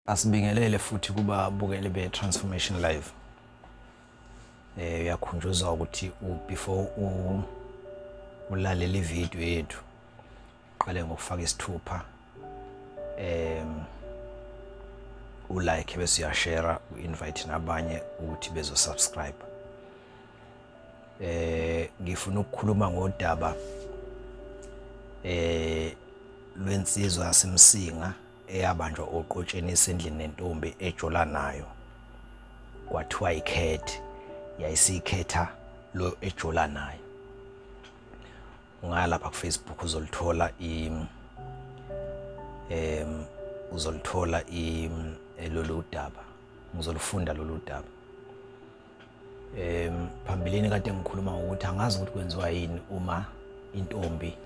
Asibingelele futhi kuba bukele be Transformation Live. Uyakhunjuzwa ukuthi before ulalela ivideo yethu qale ngokufaka isithupha ulike bese uyashare uinvite nabanye ukuthi bezosubscribe. Ngifuna ukukhuluma ngodaba lwensizwa yaseMsinga eyabanjwa oqotsheni esendlini nentombi nejola nayo kwathiwa ikhethe yayisikhetha lo ejola nayo. Ungaya lapha ku Facebook uzolithola lolu daba, ngizolufunda lolu daba. Phambilini kade ngikhuluma ukuthi angazi ukuthi kwenziwa yini uma intombi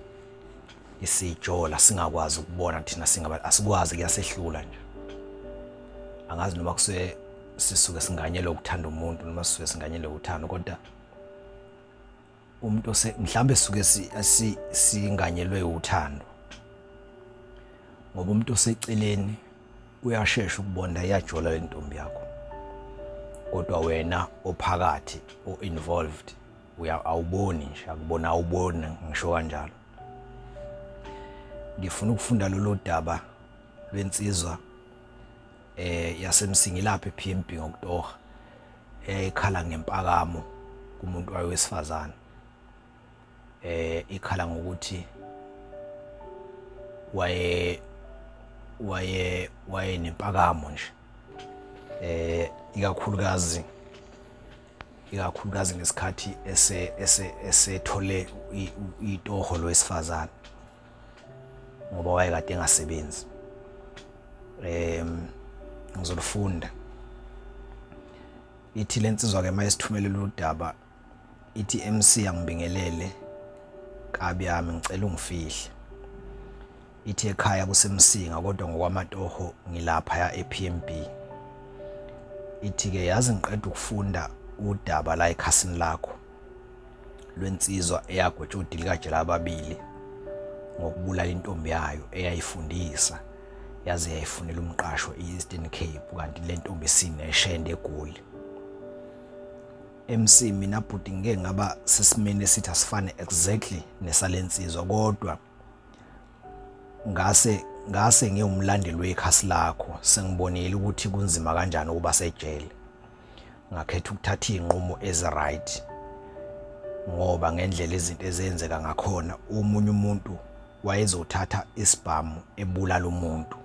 isijola singakwazi ukubona thina asikwazi kuyasehlula nje. Angazi noma kusuke sisuke singanyelwe ukuthanda umuntu noma sisuke singanyelwe uthando, kodwa umuntu mhlambe suke singanyelwe uthando ngoba umuntu oseceleni uyashesha ukubona iyajola lentombi yakho, kodwa wena ophakathi involved awuboni nje, akubona awuboni, ngisho kanjalo. Ngifuna ukufunda lolu daba lwensizwa yaseMsinga lapha ePMB ngokutoha ekhala ngempakamo kumuntu wesifazane. Ikhala ngokuthi waye nempakamo nje, ikakhulukazi ngesikhathi esethole itoho lwesifazane ngoba wayekade engasebenzi. Ngizolufunda. Ithi lensizwa ke mayisithumele lo daba ithi MC angibingelele kabi yami, ngicela ungifihle. Ithi ekhaya kuseMsinga kodwa ngokwamatoho ngilapha ya ePMB. Ithi ke yazi ngiqeda ukufunda udaba la ekhasini lakho lwensizwa eyagwetshwa likaJela ababili ngokubulala intombi yayo eyayifundisa yaze yayifunela umqasho eEastern Cape, kanti le ntombi isineshende eGoli. MC mina bhuti ngeke ngaba sesimene sithi asifane exactly nesalensizwa, kodwa ngase ngiyumlandeli wekhasi lakho sengibonile ukuthi kunzima kanjani ukuba sejele. Ngakhetha ukuthatha izinqumo eziright ngoba ngendlela izinto ezenzeka ngakhona umunye umuntu wayezothatha isibhamu ebulala umuntu.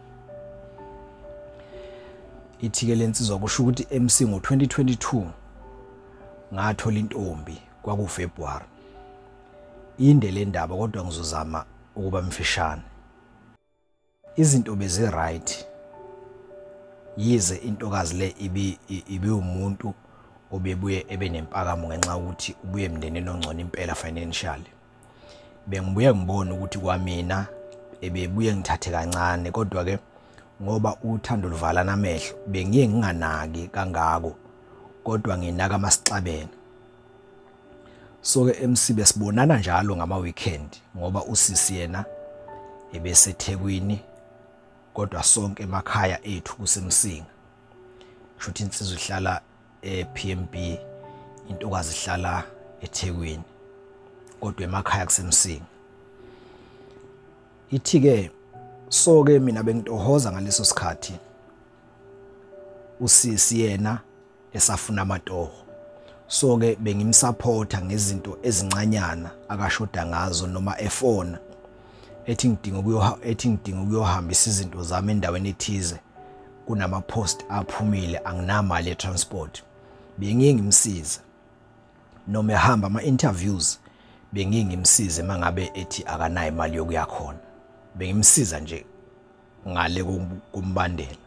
Ithi ke lensizwa kusho ukuthi MC ngo2022 ngathola intombi kwakuFebruary. Inde le ndaba kodwa ngizozama ukuba mfishane. Izinto bezi right yize intokazi le ibe umuntu obebuye ebenempakamo ngenxa ukuthi ubuye emndenini ongcono impela financially. Bengibuye ngibona ukuthi kwamina ebebuye ngithathe kancane, kodwa ke ngoba uthando luvala namehlo bengiye nginganaki kangako, kodwa nginaka amasixabene. So ke MC besibonana njalo ngama weekend ngoba usisi yena ebeseThekwini kodwa sonke emakhaya ethu kuseMsinga. Shuthi insizwa ihlala ePMB, intokazi ihlala eThekwini kodwa emakhaya kuseMsinga. Ithi ke so ke mina bengitohoza ngaleso sikhathi usisi yena esafuna amatoho, so ke bengimsupporta ngezinto ezincanyana akashoda ngazo noma efona ethi ngidinga ukuyohambisa izinto zami endaweni ethize kunama post aphumile anginamali ye-transport. Bengiye ngimsiza noma ehamba ama-interviews, bengiye ngimsize mangabe ethi akanayo imali yokuya khona, bengimsiza nje ngale kumbandela.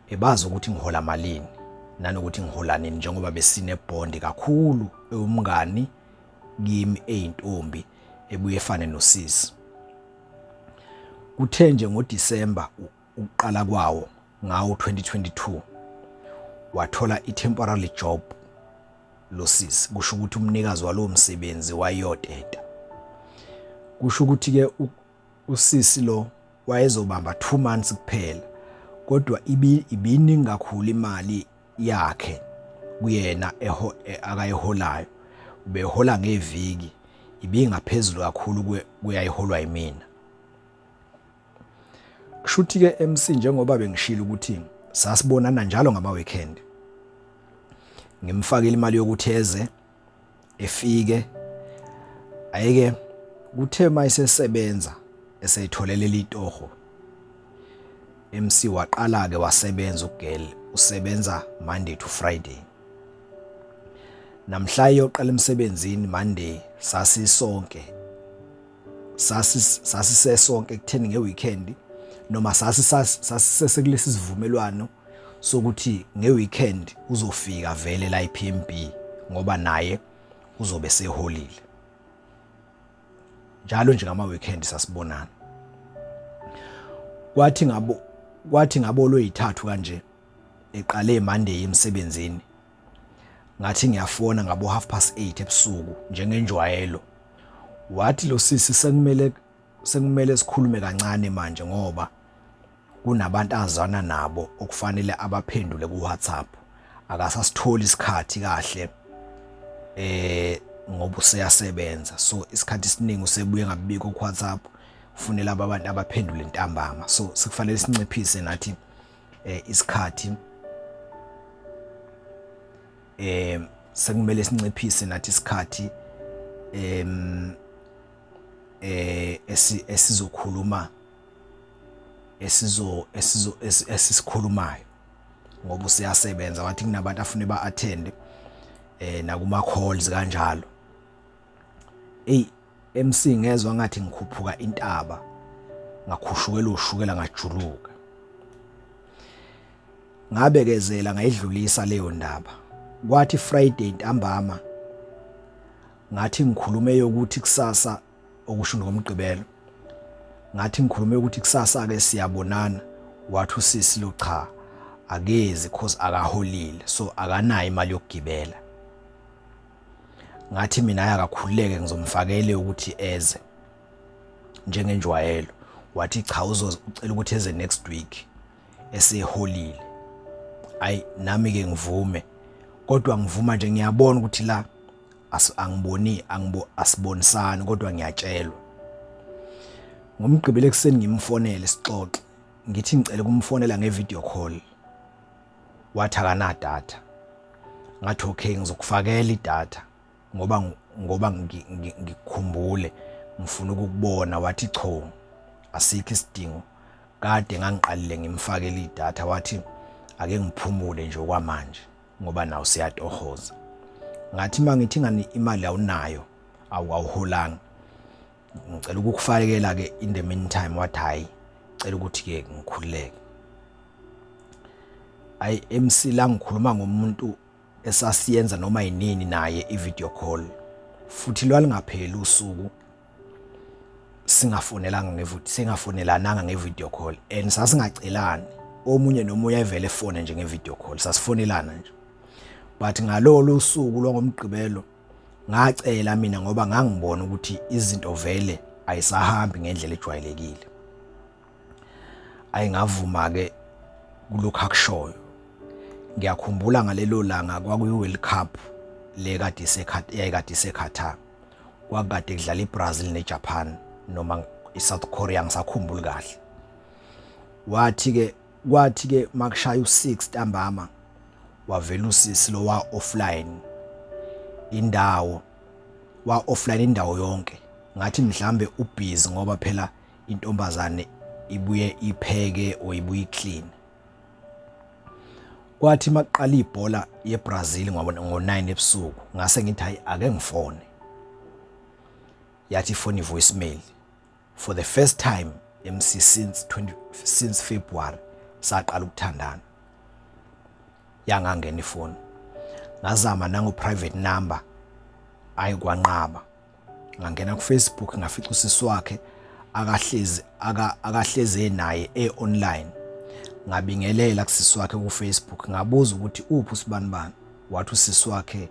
Ebazi ukuthi ngihola malini nanokuthi ngihola nini njengoba besine bond kakhulu umngani kimi eyintombi ebuye efane nosisi. Kuthe nje ngoDisemba ukuqala kwawo ngawo 2022 wathola i-temporary job lo sisi. Kusho ukuthi umnikazi walowo msebenzi wayoteta. Kusho ukuthi ke usisi lo wayezobamba 2 months kuphela kodwa ibiningi kakhulu imali yakhe kuyena akayiholayo. Ubehola ngeviki, ibingaphezulu kakhulu kuyayiholwa yimina. Kushuthi ke MC njengoba bengishilo ukuthi sasibonana njalo ngama weekend. Ngimfakile imali yokuthi eze efike. Ayike kuthe mayisesebenza eseyitholele litoho. MC waqala ke wasebenza ugel, usebenza Monday to Friday. Namhla yoqala emsebenzini Monday sasisonke kutheni ngeweekend noma sasisekulesi sivumelwano sokuthi ngeweekend uzofika vele la iPMB ngoba naye uzobe seholile. Njalo nje ngama weekend sasibonana. Kwathi ngabo lweyithathu kanje eqale Monday emsebenzini. Ngathi ngiyafona ngabo 8:30 ebusuku njengenjwayelo. Wathi lo sisi sekumele sikhulume kancane manje ngoba kunabantu azana nabo okufanele abaphendule ku WhatsApp. Akasasitholi isikhathi kahle ngoba useyasebenza. So isikhathi esiningi usebuye ngabibiko ku WhatsApp ufunela abantu abaphendule ntambama. So sikufanele sinciphise nathi isikhathi sekumele sinciphise nathi isikhathi esizokhuluma esisikhulumayo ngoba useyasebenza. Wathi kunabantu afune ba-attend nakuma calls kanjalo. MC ngezwe ngathi ngikhuphuka intaba, ngakhushukela ushukela ngajuluka. Ngabekezela ngayidlulisa leyo ndaba. Kwathi Friday ntambama ngathi ngikhulume ukuthi kusasa okusho ngomgqibelo. Ngathi ngikhulume ukuthi kusasa ke siyabonana. Wathi usisi lo cha akezi because akaholile, so akanayo imali yokugibela. Ngathi mina akakhululeke ngizomfakele ukuthi eze njengenjwayelo. Wathi cha ucela ukuthi eze next week eseholile. Nami ke ngivume, kodwa ngivuma nje ngiyabona ukuthi la asibonisani kodwa ngiyatshelwa. Ngomgqibelo ekseni ngimfonele sixoxe. Ngithi ngicela kumfonela ngevideo call. Wathi akana data. Ngathi okay ngizokufakela idatha ngoba ngikukhumbule ngifuna ukukubona. Wathi cho asikho isidingo, kade ngangiqalile ngimfakele idatha. Wathi ake ngiphumule nje okwamanje ngoba nawo siyatohoza. Ngathi mangithi ngani imali awunayo awuholanga, ngicela ukukufakela ke in the meantime. Wathi hayi cela ukuthi ke ngikhululeke. MC la ngikhuluma ngomuntu esasiyenza noma yinini naye ivideo call, futhi lwalingapheli usuku singafonelananga ngevideo call and sasingacelani. Omunye nomunye evele efone nje ngevideo call, sasifonelana nje. But ngalolo usuku lwangomgqibelo ngacela mina ngoba ngangibona ukuthi izinto vele ayisahambi ngendlela ejwayelekile. Ngavuma ke kulokho akushoyo. Ngiyakhumbula ngalelo langa kwakuyi-World Cup le kade iseKatar. Kwakade kudlala iBrazil neJapan noma iSouth Korea ngisakhumbula kahle. Kwathi ke makushaya u6 ntambama wavela usisi lo wa offline indawo yonke. Ngathi mhlambe ubusy ngoba phela intombazane ibuye ipheke o ibuye iclean. Kwathi maqala ibhola yeBrazil ngo9 ebusuku ngase ngithi hayi ake ngifone. Yathi phone voicemail. For the first time MC since February saqala ukuthandana. Yangangena ifone. Ngazama nango private number ayikwanqaba. Ngangena ku Facebook ngafica usisi wakhe akahleze naye online. Ngabingelela kusisi wakhe ku Facebook ngabuza ukuthi uphi usibanibani. Wathi usisi wakhe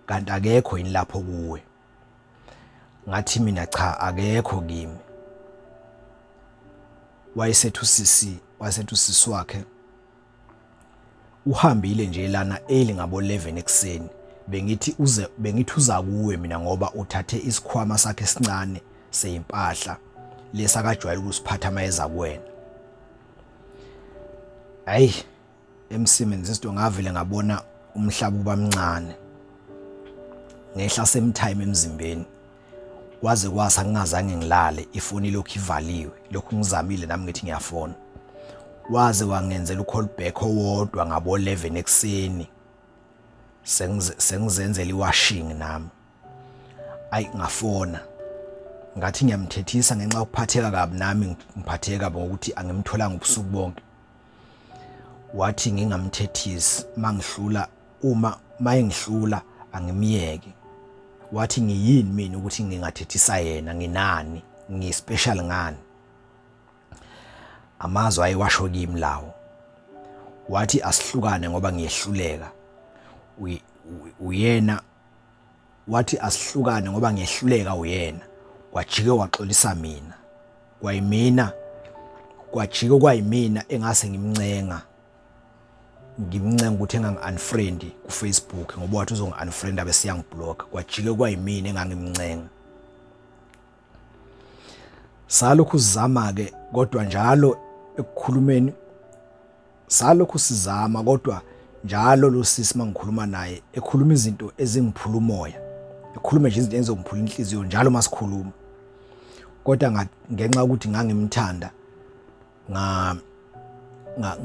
kanti akekho yini lapho kuwe. Ngathi mina cha akekho kimi. Wayesethu usisi wakhe uhambile nje lana early ngabo 11 ekseni. Bengithi uza kuwe mina ngoba uthathe isikhwama sakhe esincane seyimpahla lesa akajwayele ukusiphatha mayeza kuwena. Hayi emsimeni izinto ngavile ngabona umhlaba uba mncane. Ngehla semtime emzimbeni. Kwaze kwasa ngingazange ngilale, ifoni lokhu ivaliwe. Lokhu ngizamile nami ngithi ngiyafona. Waze wangenzela ucall back owodwa ngabo 11 ekseni. Sengizenzela iwashing nami. Ayi ngafona. Ngathi ngiyamthethisa ngenxa yokuphatheka kabi nami ngiphatheka kabi ngokuthi angimtholanga ubusuku bonke. Wathi ngingamthethisi mangihlula mayengihlula angimiyeke. Wathi ngiyini mina ukuthi ngingathethisa yena, nginani, ngispecial ngani. Amazwi ayiwasho kimi lawo. Wathi asihlukane ngoba ngiyehluleka. Uyena wathi asihlukane ngoba ngiyehluleka uyena. Kwajike waxolisa mina. Kwajike kwayimina engase ngimncenga ukuthi engangi-unfriend ku-Facebook ngoba wathi uzongi-unfriend abese yangiblock. Kwajike kwayimina engangimncenga. Salokhu sizama-ke kodwa njalo ekukhulumeni salokhu sizama kodwa njalo lo sisi mangikhuluma naye ekhuluma izinto ezingiphula umoya. Ekhuluma nje izinto ezizokuphula inhliziyo njalo masikhuluma. Kodwa ngenxa ukuthi ngangimthanda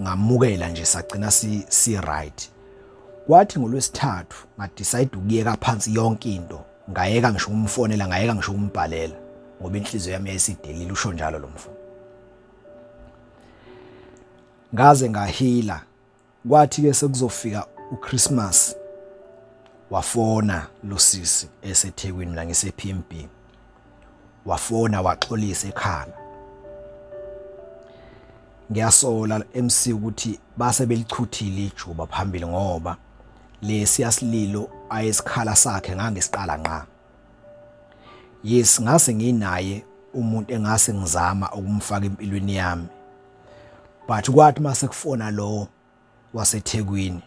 ngamukela nje sagcina si right. Kwathi ngolwesithathu ngadecide ukuyeka phansi yonke into. Ngayeka ngisho umfonela, ngayeka ngisho umbhalela ngoba inhliziyo yami yayisidelile usho njalo lo mfo. Ngaze ngahila. Kwathi ke sekuzofika uChristmas wafona lo sisi eseThekwini la ngise-PMB. Wafona waxolisa ekhala. Ngiyasola MC ukuthi base belichuthile ijuba phambili ngoba lesi yasililo ayesikhala sakhe ngangesiqala nqa. Yes ngase nginaye umuntu engase ngizama ukumfaka empilweni yami. But kwathi mase kufona lo waseThekwini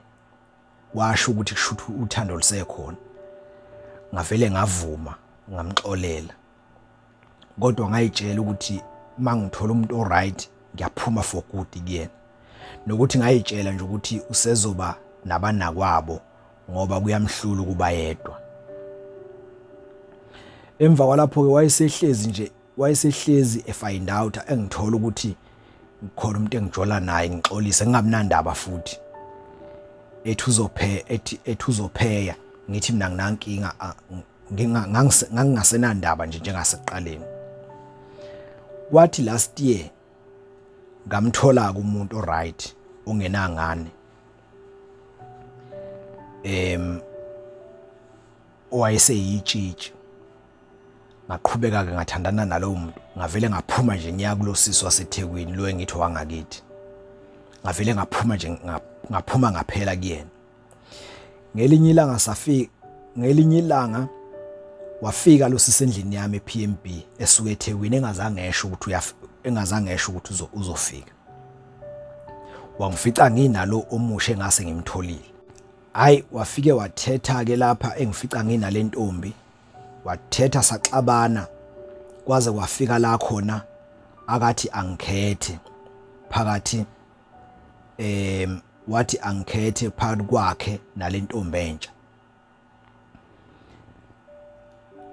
washo ukuthi kushuthi uthando lisekhona. Ngavele ngavuma ngamxolela. Kodwa ngayitshela ukuthi mangithola umuntu oright ngiyaphuma for good kuyena. Nokuthi ngayitshela nje ukuthi usezoba nabanakwabo ngoba kuyamhlula ukuba yedwa. Emva kwalapho ke wayesehlezi efind out engithola ukuthi ngikhona umuntu engijola naye ngixolise ngingabinandaba futhi. Ethi uzopheya ngithi mina nginankinga ngangingasenandaba nje njengasekuqaleni. Kwathi last year ngamthola umuntu oright ongenangane owayeseyitshitshi. Ngaqhubeka ke ngathandana nalowo muntu. Ngavele ngaphuma nje ngiya kulo sisi waseThekwini lo engithi wangakithi. Ngavele ngaphuma nje ngaphuma ngaphela kuyena. Ngelinye ilanga wafika lo sisi endlini yami ePMB esuka eThekwini engazange esho ukuthi uzofika. Wangifica nginalo omusha engase ngimtholile. Hayi wafike wathetha ke lapha engifica nginale ntombi. Wathetha saxabana kwaze kwafika la khona akathi angikhethe phakathi wathi angikhethe phakathi kwakhe nale ntombi entsha.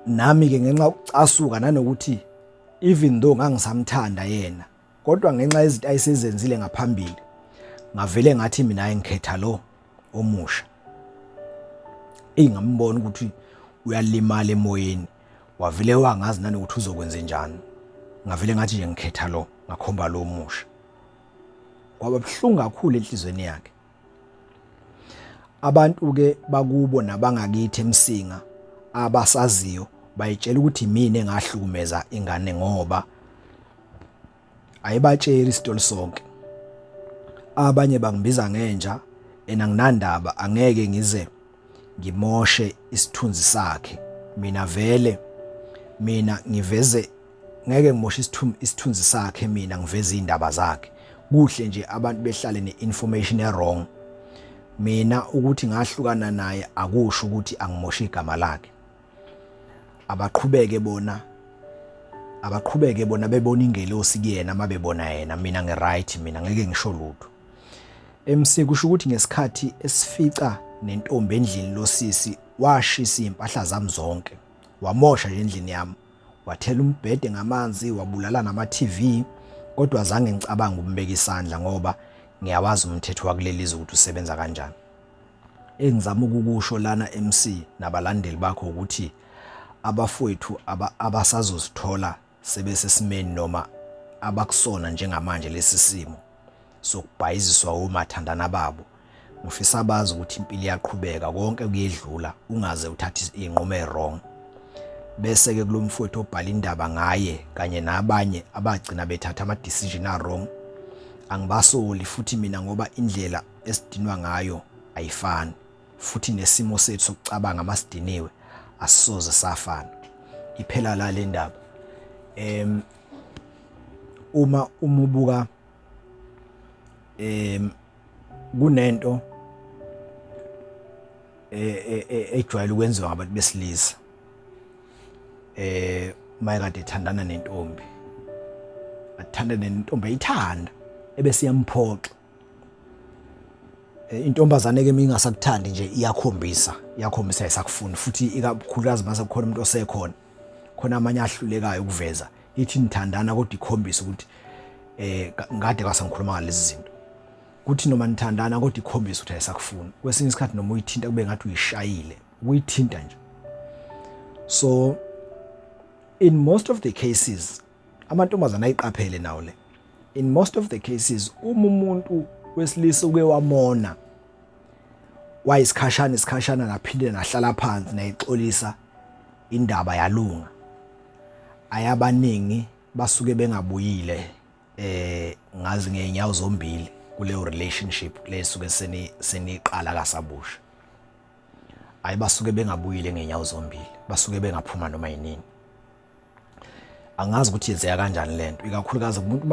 Nami ke ngenxa ukucasuka nanokuthi even though ngangisamthanda yena kodwa ngenxa yezinto ayisezenzile ngaphambili ngavele ngathi mina ayengikhetha lo omusha. Ngambona ukuthi uyalimala emoyeni. Wavele wangazi nanokuthi uzokwenza njani. Ngavele ngathi nje ngikhetha lo, ngakhomba lo omusha. Kwaba buhlungu kakhulu enhlizweni yakhe. Abantu ke bakubo nabangakithi eMsinga abasaziyo bayitshela ukuthi mina engahlukumeza ingane ngoba ayibatshela isitoli sonke. Abanye bangibiza ngenja enanginandaba angeke ngize ngimoshe isithunzi sakhe. Mina ngiveze ngeke ngimoshe isithunzi sakhe, mina ngiveze indaba zakhe. Kuhle nje abantu behlale neinformation wrong mina ukuthi ngahlukana naye akusho ukuthi angimoshe igama lakhe. Abaqhubeke bona bebona ingelosi kuyena mabebona yena, mina ngeright, mina ngeke ngisho lutho. MC kusho ukuthi ngesikhathi esifica nentombi endlini losisi washisa impahla zami zonke, wamosha nje endlini yami, wathela umbhede ngamanzi, wabulala nama TV, kodwa azange ngicabanga ukumbeka isandla ngoba ngiyawazi umthetho wakuleli izwe ukuthi usebenza kanjani. Engizama ukukusho lana MC nabalandeli bakho ukuthi abafowethu abasazozithola sebesesimeni noma abakusona njengamanje lesi simo sokubhayiziswa umathandana babo, ngifisa abazi ukuthi impilo iyaqhubeka, konke kuyedlula, ungaze uthathe inqumo wrong. Bese ke kulomfowethu obhala indaba ngaye kanye nabanye abagcina bethatha ama decision wrong, angibasoli futhi mina ngoba indlela esidinwa ngayo ayifani, futhi nesimo sethu sokucabanga masidiniwe asisoze safana. Iphela la le ndaba. Uma ubuka kunento ejwayele ukwenziwa ngabantu besilisa mayekade ethandana nentombi, athandana nentombi ayithanda ebese iyamphoxa. Intombazane ke mingasakuthandi nje iyakhombisa ayisakufuni, futhi ikakhulukazi mase kukhona umuntu osekhona, khona amanye ahlulekayo ukuveza ithi nithandana kodwa ikhombisa ukuthi ngade kwasangikhuluma ngalezi zinto, kuthi noma nithandana kodwa ikhombisa ukuthi ayisakufuni. Kwesinye isikhathi noma uyithinta kube ngathi uyishayile, uyithinta nje. So in most of the cases amantombazana ayiqaphele nawo le, in most of the cases uma umuntu wesilisa uke wamona wayisikhashana naphinde nahlala phansi nayixolisa, indaba yalunga, ayabaningi basuke bengabuyile ngazi ngeenyawo zombili kuleyo relationship lesuke seniqala kasabusha. Ayibasuke bengabuyile ngeenyawo zombili, basuke bengaphuma noma yinini. Angazi ukuthi yenzeka kanjani lento, ikakhulukazi umuntu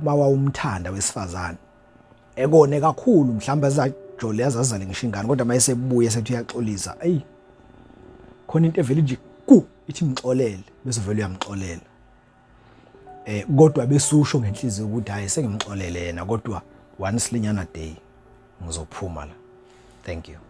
mawawumthanda wesifazane ekone kakhulu, mhlawumbe azajole yazazale ngisho ingane, kodwa mayesebuye sethi uyaxolisa, ayi khona into evele nje ithi ngixolele, bese vele uyamxolela. Kodwa besusho ngenhliziyo ukuthi hayi sengimxolele yena, kodwa one slinyana day ngizophuma la. Thank you.